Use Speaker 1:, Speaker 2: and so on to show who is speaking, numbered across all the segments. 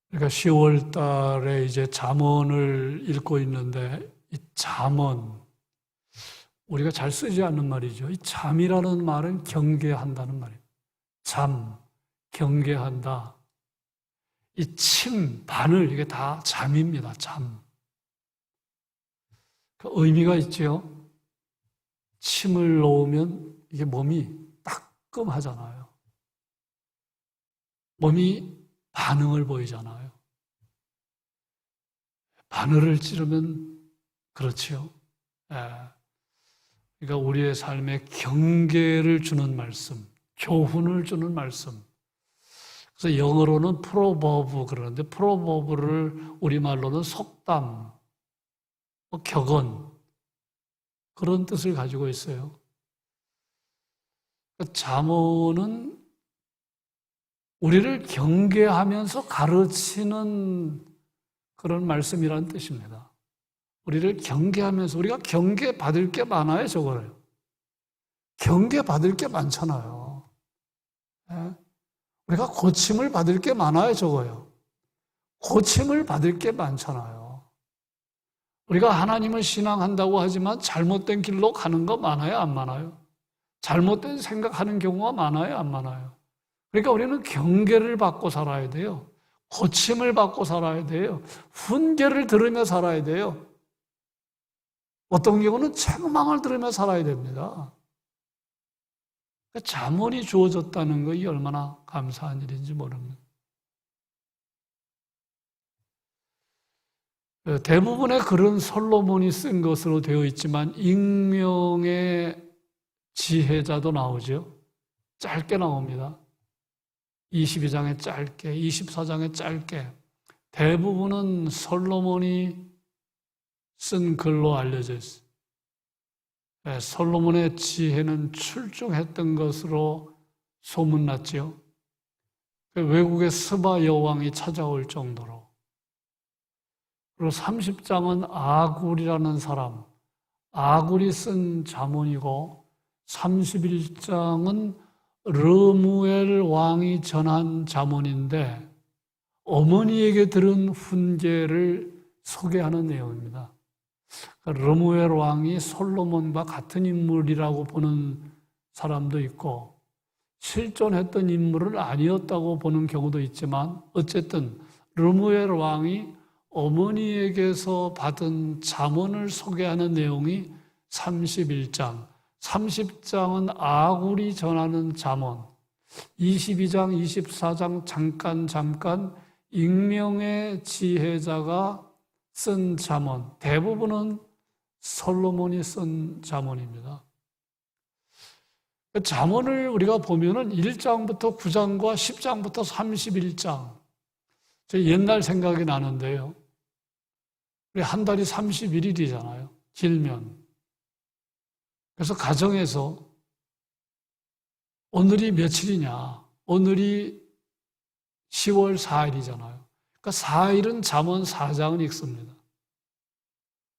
Speaker 1: 그러니까 10월 달에 이제 잠언을 읽고 있는데, 이 잠언, 우리가 잘 쓰지 않는 말이죠. 이 잠이라는 말은 경계한다는 말이에요. 잠, 경계한다. 이 침, 바늘, 이게 다 잠입니다. 잠. 그 의미가 있죠. 침을 놓으면 이게 몸이 따끔하잖아요. 몸이 반응을 보이잖아요. 바늘을 찌르면 그렇지요. 예. 그러니까 우리의 삶에 경계를 주는 말씀, 교훈을 주는 말씀. 그래서 영어로는 프로버브 그러는데 프로버브를 우리말로는 속담, 격언 그런 뜻을 가지고 있어요. 잠언은 우리를 경계하면서 가르치는 그런 말씀이라는 뜻입니다. 우리를 경계하면서 우리가 경계받을 게 많아요, 저거를. 경계받을 게 많잖아요. 예? 우리가 고침을 받을 게 많아요, 저거요. 고침을 받을 게 많잖아요. 우리가 하나님을 신앙한다고 하지만 잘못된 길로 가는 거 많아요, 안 많아요? 잘못된 생각하는 경우가 많아요, 안 많아요? 그러니까 우리는 경계를 받고 살아야 돼요. 고침을 받고 살아야 돼요. 훈계를 들으며 살아야 돼요. 어떤 경우는 책망을 들으며 살아야 됩니다. 잠언이 주어졌다는 것이 얼마나 감사한 일인지 모릅니다. 대부분의 글은 솔로몬이 쓴 것으로 되어 있지만 익명의 지혜자도 나오죠. 짧게 나옵니다. 22장에 짧게, 24장에 짧게. 대부분은 솔로몬이 쓴 글로 알려져 있어요. 솔로몬의 지혜는 출중했던 것으로 소문났지요. 외국의 스바 여왕이 찾아올 정도로. 그리고 30장은 아굴이라는 사람, 아굴이 쓴 잠언이고 31장은 르무엘 왕이 전한 잠언인데 어머니에게 들은 훈계를 소개하는 내용입니다. 르무엘 왕이 솔로몬과 같은 인물이라고 보는 사람도 있고 실존했던 인물은 아니었다고 보는 경우도 있지만 어쨌든 르무엘 왕이 어머니에게서 받은 잠언을 소개하는 내용이 31장, 30장은 아굴이 전하는 잠언, 22장, 24장 잠깐 익명의 지혜자가 쓴 잠언, 대부분은 솔로몬이 쓴 잠언입니다. 잠언을 우리가 보면은 1장부터 9장과 10장부터 31장, 제 옛날 생각이 나는데요. 우리 한 달이 31일이잖아요. 길면. 그래서 가정에서 오늘이 며칠이냐? 오늘이 10월 4일이잖아요. 그러니까 4일은 잠언 4장을 읽습니다.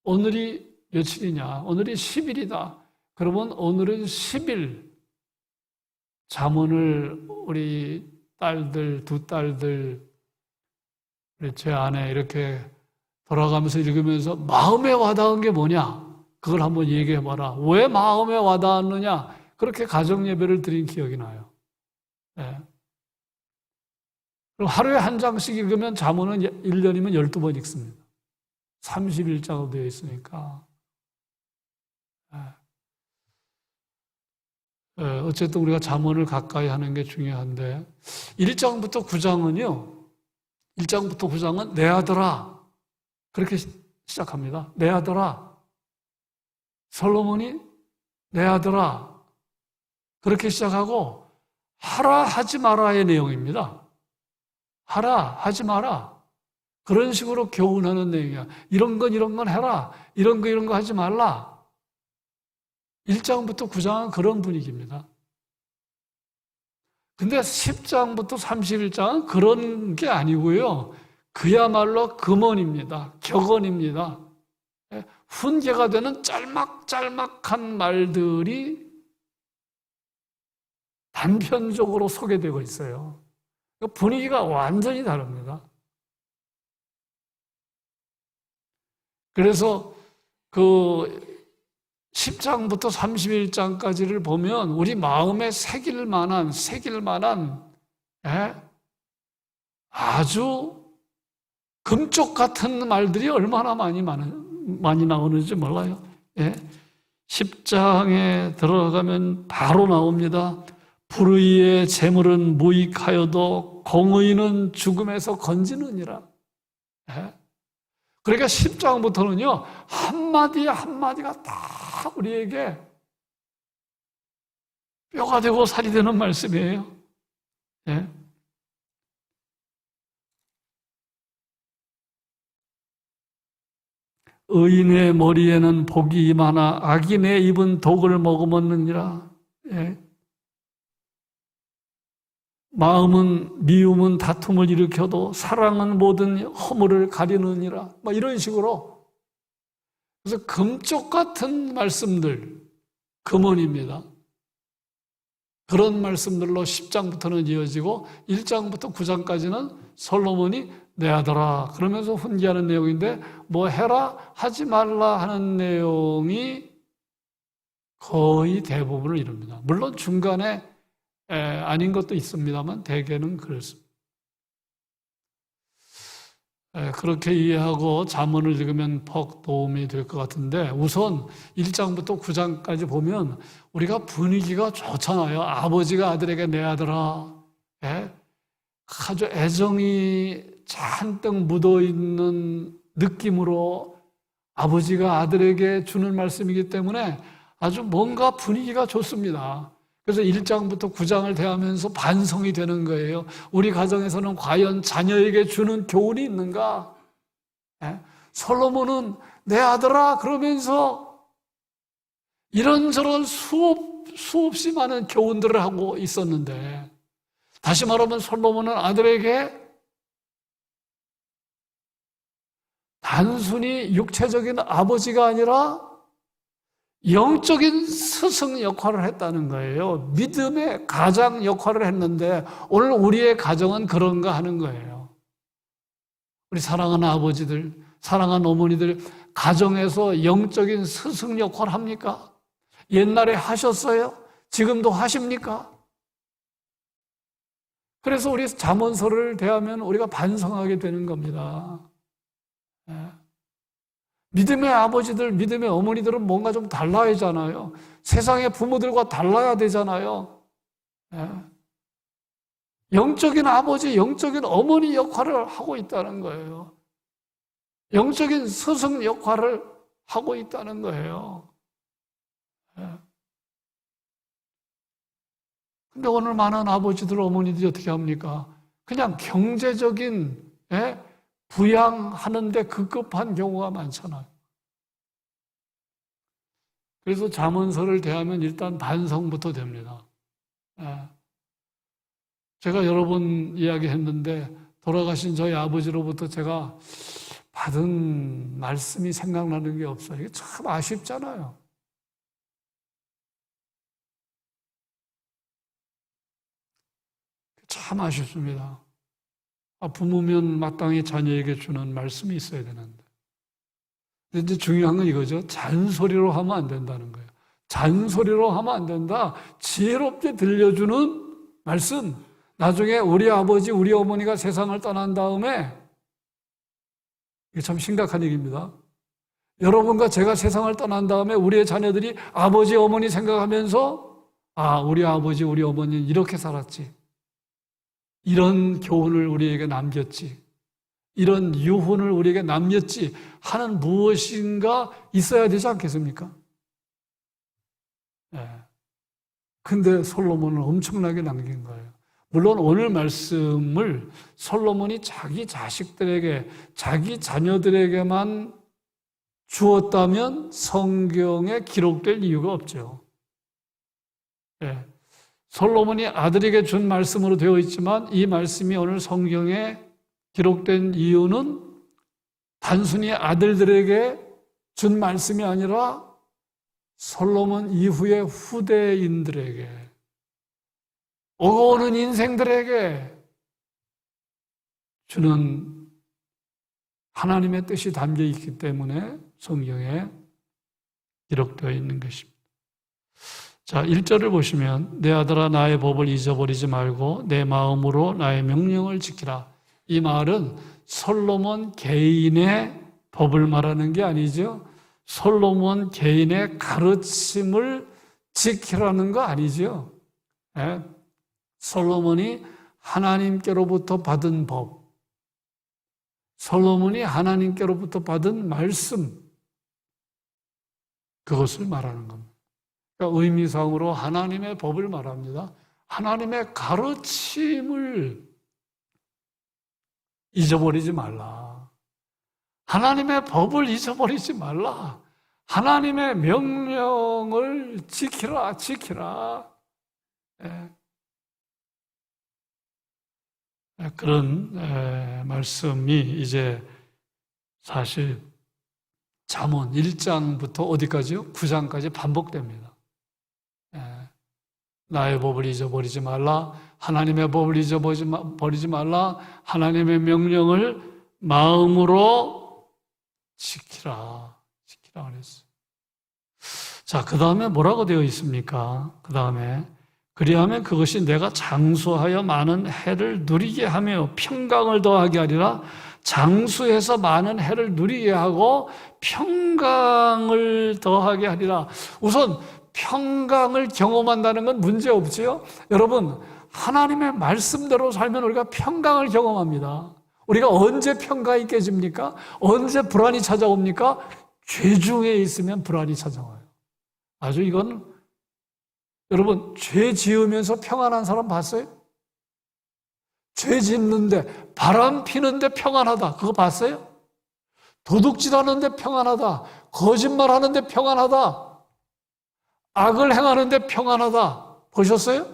Speaker 1: 오늘이 며칠이냐? 오늘이 10일이다. 그러면 오늘은 10일 잠언을 우리 딸들, 두 딸들, 우리 제 아내 이렇게 돌아가면서 읽으면서 마음에 와닿은 게 뭐냐? 그걸 한번 얘기해봐라. 왜 마음에 와닿았느냐? 그렇게 가정 예배를 드린 기억이 나요. 네. 그럼 하루에 한 장씩 읽으면 잠언은 1년이면 12번 읽습니다. 31장으로 되어 있으니까. 어쨌든 우리가 잠언을 가까이 하는 게 중요한데 1장부터 9장은요. 1장부터 9장은 내 아들아 그렇게 시작합니다. 내 아들아 솔로몬이 내 아들아 그렇게 시작하고 하라 하지 마라의 내용입니다. 하라 하지 마라 그런 식으로 교훈하는 내용이야. 이런 건 해라. 이런 거 하지 말라. 1장부터 9장은 그런 분위기입니다. 근데 10장부터 31장은 그런 게 아니고요. 그야말로 금언입니다. 격언입니다. 훈계가 되는 짤막짤막한 말들이 단편적으로 소개되고 있어요. 분위기가 완전히 다릅니다. 그래서 그 10장부터 31장까지를 보면 우리 마음에 새길 만한 아주 금쪽 같은 말들이 얼마나 많이 나오는지 몰라요. 10장에 들어가면 바로 나옵니다. 불의의 재물은 무익하여도 공의는 죽음에서 건지느니라. 그러니까 10장부터는요, 한마디 한마디가 다 우리에게 뼈가 되고 살이 되는 말씀이에요. 의인의 머리에는 복이 임하나 악인의 입은 독을 머금었느니라. 마음은 미움은 다툼을 일으켜도 사랑은 모든 허물을 가리느니라. 이런 식으로. 그래서 금쪽 같은 말씀들, 금언입니다. 그런 말씀들로 10장부터는 이어지고 1장부터 9장까지는 솔로몬이 내 아들아 그러면서 훈계하는 내용인데 뭐 해라 하지 말라 하는 내용이 거의 대부분을 이룹니다. 물론 중간에 아닌 것도 있습니다만 대개는 그렇습니다. 그렇게 이해하고 잠언을 읽으면 퍽 도움이 될 것 같은데 우선 1장부터 9장까지 보면 우리가 분위기가 좋잖아요. 아버지가 아들에게 내 아들아 아주 애정이 잔뜩 묻어있는 느낌으로 아버지가 아들에게 주는 말씀이기 때문에 아주 뭔가 분위기가 좋습니다. 그래서 1장부터 9장을 대하면서 반성이 되는 거예요. 우리 가정에서는 과연 자녀에게 주는 교훈이 있는가? 솔로몬은 내 아들아 그러면서 이런저런 수없이 많은 교훈들을 하고 있었는데 다시 말하면 솔로몬은 아들에게 단순히 육체적인 아버지가 아니라 영적인 스승 역할을 했다는 거예요. 믿음의 가장 역할을 했는데 오늘 우리의 가정은 그런가 하는 거예요. 우리 사랑하는 아버지들, 사랑하는 어머니들, 가정에서 영적인 스승 역할 합니까? 옛날에 하셨어요? 지금도 하십니까? 그래서 우리 잠언서를 대하면 우리가 반성하게 되는 겁니다. 믿음의 아버지들, 믿음의 어머니들은 뭔가 좀 달라야 하잖아요. 세상의 부모들과 달라야 되잖아요. 영적인 아버지, 영적인 어머니 역할을 하고 있다는 거예요. 영적인 스승 역할을 하고 있다는 거예요. 근데 오늘 많은 아버지들, 어머니들이 어떻게 합니까? 그냥 경제적인 부양하는데 급급한 경우가 많잖아요. 그래서 잠언서를 대하면 일단 반성부터 됩니다. 제가 여러 번 이야기했는데 돌아가신 저희 아버지로부터 제가 받은 말씀이 생각나는 게 없어요. 이게 참 아쉽잖아요. 참 아쉽습니다. 부모면 마땅히 자녀에게 주는 말씀이 있어야 되는데. 근데 이제 중요한 건 이거죠. 잔소리로 하면 안 된다는 거예요. 잔소리로 하면 안 된다. 지혜롭게 들려주는 말씀. 나중에 우리 아버지, 우리 어머니가 세상을 떠난 다음에 이게 참 심각한 얘기입니다. 여러분과 제가 세상을 떠난 다음에 우리의 자녀들이 아버지, 어머니 생각하면서 우리 아버지, 우리 어머니는 이렇게 살았지. 이런 교훈을 우리에게 남겼지. 이런 유훈을 우리에게 남겼지 하는 무엇인가 있어야 되지 않겠습니까? 근데 솔로몬은 엄청나게 남긴 거예요. 물론 오늘 말씀을 솔로몬이 자기 자식들에게, 자기 자녀들에게만 주었다면 성경에 기록될 이유가 없죠. 솔로몬이 아들에게 준 말씀으로 되어 있지만 이 말씀이 오늘 성경에 기록된 이유는 단순히 아들들에게 준 말씀이 아니라 솔로몬 이후의 후대인들에게, 오고 오는 인생들에게 주는 하나님의 뜻이 담겨 있기 때문에 성경에 기록되어 있는 것입니다. 자, 1절을 보시면 내 아들아 나의 법을 잊어버리지 말고 내 마음으로 나의 명령을 지키라. 이 말은 솔로몬 개인의 법을 말하는 게 아니죠. 솔로몬 개인의 가르침을 지키라는 거 아니죠. 네? 솔로몬이 하나님께로부터 받은 법, 솔로몬이 하나님께로부터 받은 말씀, 그것을 말하는 겁니다. 그러니까 의미상으로 하나님의 법을 말합니다. 하나님의 가르침을 잊어버리지 말라. 하나님의 법을 잊어버리지 말라. 하나님의 명령을 지키라, 지키라. 그런 말씀이 이제 사실 잠언 1장부터 어디까지요? 9장까지 반복됩니다. 나의 법을 잊어버리지 말라. 하나님의 법을 잊어버리지 말라. 하나님의 명령을 마음으로 지키라. 지키라 그랬어요. 자, 그 다음에 뭐라고 되어 있습니까? 그 다음에 그리하면 그것이 내가 장수하여 많은 해를 누리게 하며 평강을 더하게 하리라. 장수해서 많은 해를 누리게 하고 평강을 더하게 하리라. 우선 평강을 경험한다는 건 문제 없지요? 여러분, 하나님의 말씀대로 살면 우리가 평강을 경험합니다. 우리가 언제 평강이 깨집니까? 언제 불안이 찾아옵니까? 죄 중에 있으면 불안이 찾아와요. 아주 이건 여러분, 죄 지으면서 평안한 사람 봤어요? 죄 짓는데, 바람 피는데 평안하다. 그거 봤어요? 도둑질 하는데 평안하다. 거짓말 하는데 평안하다. 악을 행하는데 평안하다. 보셨어요?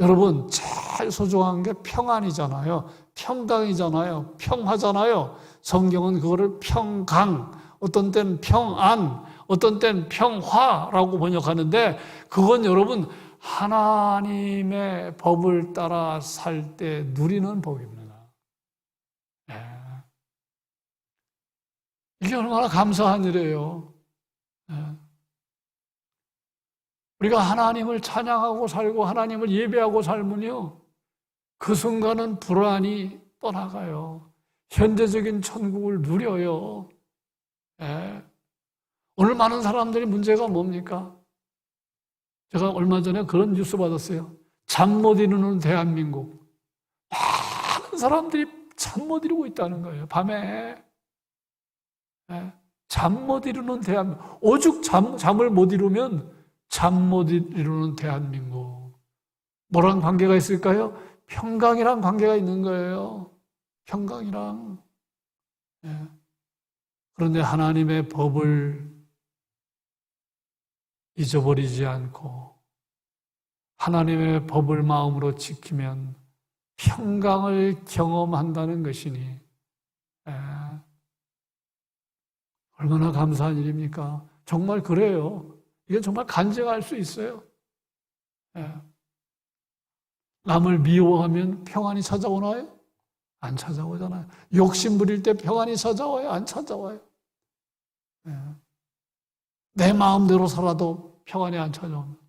Speaker 1: 여러분, 제일 소중한 게 평안이잖아요. 평강이잖아요. 평화잖아요. 성경은 그거를 평강, 어떤 때는 평안, 어떤 때는 평화라고 번역하는데 그건 여러분 하나님의 법을 따라 살 때 누리는 법입니다. 이게 얼마나 감사한 일이에요. 우리가 하나님을 찬양하고 살고 하나님을 예배하고 살면요, 그 순간은 불안이 떠나가요. 현재적인 천국을 누려요. 오늘 많은 사람들이 문제가 뭡니까? 제가 얼마 전에 그런 뉴스 받았어요. 잠 못 이루는 대한민국. 많은 사람들이 잠 못 이루고 있다는 거예요. 밤에. 잠 못 이루는 대한민국. 오죽 잠을 못 이루면 잠 못 이루는 대한민국. 뭐랑 관계가 있을까요? 평강이랑 관계가 있는 거예요. 평강이랑. 그런데 하나님의 법을 잊어버리지 않고 하나님의 법을 마음으로 지키면 평강을 경험한다는 것이니 얼마나 감사한 일입니까? 정말 그래요. 이건 정말 간증할 수 있어요. 남을 미워하면 평안이 찾아오나요? 안 찾아오잖아요. 욕심 부릴 때 평안이 찾아와요? 안 찾아와요. 내 마음대로 살아도 평안이 안 찾아옵니다.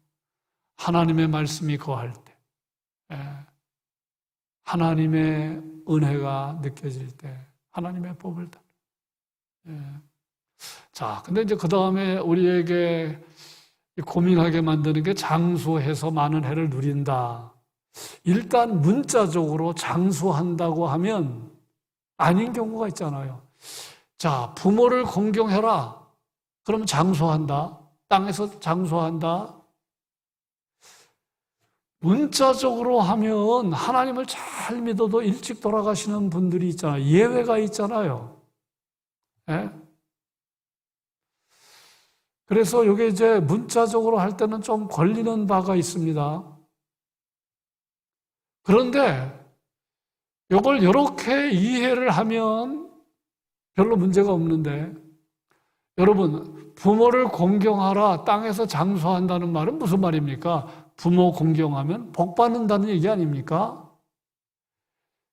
Speaker 1: 하나님의 말씀이 거할 때, 하나님의 은혜가 느껴질 때, 하나님의 법을 따라. 자, 근데 이제 그 다음에 우리에게 고민하게 만드는 게 장수해서 많은 해를 누린다. 일단 문자적으로 장수한다고 하면 아닌 경우가 있잖아요. 자, 부모를 공경해라. 그럼 장수한다. 땅에서 장수한다. 문자적으로 하면 하나님을 잘 믿어도 일찍 돌아가시는 분들이 있잖아요. 예외가 있잖아요. 그래서 이게 이제 문자적으로 할 때는 좀 걸리는 바가 있습니다. 그런데 이걸 이렇게 이해를 하면 별로 문제가 없는데, 여러분, 부모를 공경하라, 땅에서 장수한다는 말은 무슨 말입니까? 부모 공경하면 복 받는다는 얘기 아닙니까?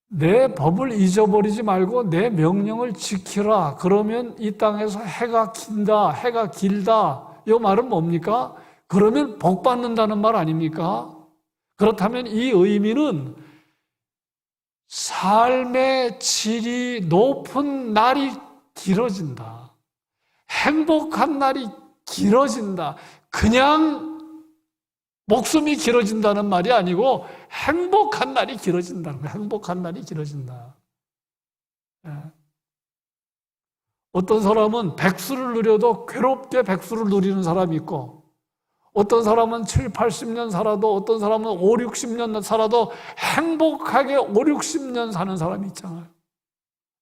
Speaker 1: 내 법을 잊어버리지 말고 내 명령을 지키라. 그러면 이 땅에서 해가 긴다, 해가 길다. 이 말은 뭡니까? 그러면 복 받는다는 말 아닙니까? 그렇다면 이 의미는 삶의 질이 높은 날이 길어진다. 행복한 날이 길어진다. 그냥 목숨이 길어진다는 말이 아니고 행복한 날이 길어진다는 거예요. 행복한 날이 길어진다. 예. 어떤 사람은 백수를 누려도 괴롭게 백수를 누리는 사람이 있고, 어떤 사람은 7, 80년 살아도, 어떤 사람은 5, 60년 살아도 행복하게 5, 60년 사는 사람이 있잖아요.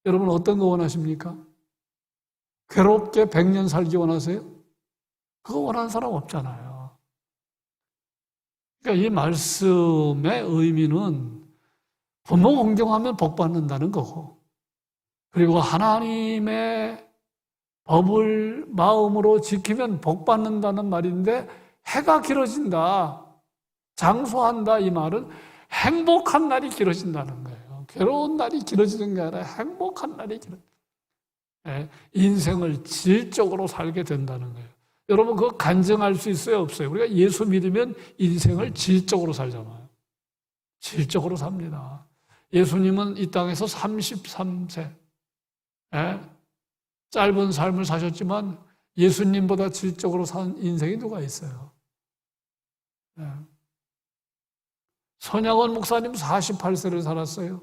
Speaker 1: 여러분 어떤 거 원하십니까? 괴롭게 100년 살기 원하세요? 그거 원하는 사람 없잖아요. 그러니까 이 말씀의 의미는 부모 공경하면 복 받는다는 거고, 그리고 하나님의 법을 마음으로 지키면 복 받는다는 말인데, 해가 길어진다, 장수한다, 이 말은 행복한 날이 길어진다는 거예요. 괴로운 날이 길어지는 게 아니라 행복한 날이 길어진다. 인생을 질적으로 살게 된다는 거예요. 여러분 그거 간증할 수 있어요, 없어요? 우리가 예수 믿으면 인생을 질적으로 살잖아요. 질적으로 삽니다. 예수님은 이 땅에서 33세 짧은 삶을 사셨지만 예수님보다 질적으로 산 인생이 누가 있어요? 손양원 목사님 48세를 살았어요.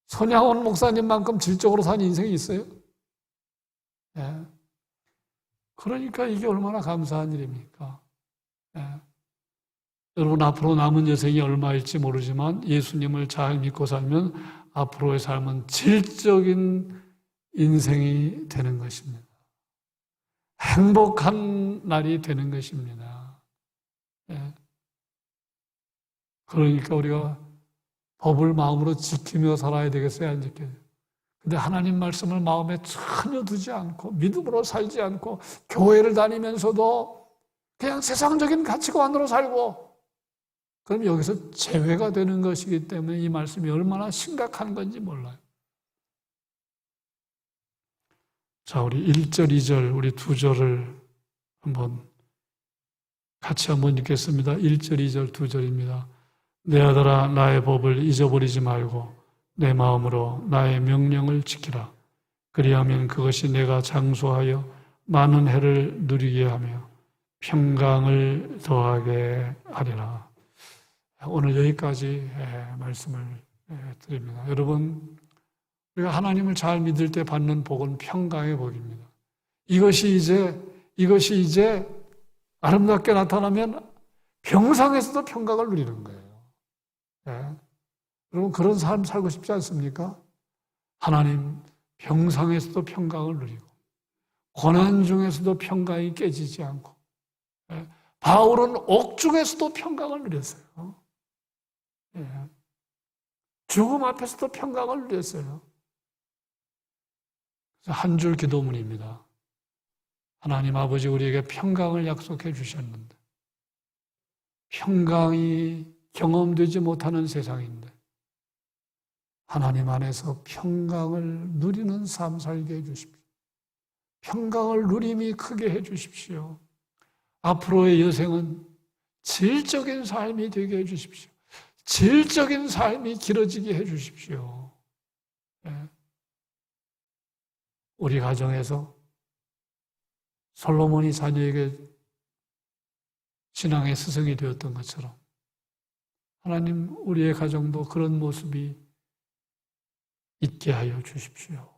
Speaker 1: 손양원 목사님만큼 질적으로 산 인생이 있어요? 그러니까 이게 얼마나 감사한 일입니까? 여러분 앞으로 남은 여생이 얼마일지 모르지만 예수님을 잘 믿고 살면 앞으로의 삶은 질적인 인생이 되는 것입니다. 행복한 날이 되는 것입니다. 그러니까 우리가 법을 마음으로 지키며 살아야 되겠어요, 안 지켜요? 근데 하나님 말씀을 마음에 전혀 두지 않고 믿음으로 살지 않고 교회를 다니면서도 그냥 세상적인 가치관으로 살고, 그럼 여기서 제외가 되는 것이기 때문에 이 말씀이 얼마나 심각한 건지 몰라요. 자, 우리 1절, 2절, 우리 2절을 같이 한번 읽겠습니다. 1절, 2절, 2절입니다. 내 아들아, 나의 법을 잊어버리지 말고 내 마음으로 나의 명령을 지키라. 그리하면 그것이 내가 장수하여 많은 해를 누리게 하며 평강을 더하게 하리라. 오늘 여기까지 말씀을 드립니다. 여러분, 우리가 하나님을 잘 믿을 때 받는 복은 평강의 복입니다. 이것이 이제 아름답게 나타나면 병상에서도 평강을 누리는 거예요. 여러분 그런 삶 살고 싶지 않습니까? 하나님 병상에서도 평강을 누리고 고난 중에서도 평강이 깨지지 않고, 바울은 옥중에서도 평강을 누렸어요. 죽음 앞에서도 평강을 누렸어요. 한 줄 기도문입니다. 하나님 아버지, 우리에게 평강을 약속해 주셨는데 평강이 경험되지 못하는 세상인데 하나님 안에서 평강을 누리는 삶 살게 해주십시오. 평강을 누림이 크게 해주십시오. 앞으로의 여생은 질적인 삶이 되게 해주십시오. 질적인 삶이 길어지게 해주십시오. 우리 가정에서 솔로몬이 자녀에게 신앙의 스승이 되었던 것처럼 하나님 우리의 가정도 그런 모습이 있게 하여 주십시오.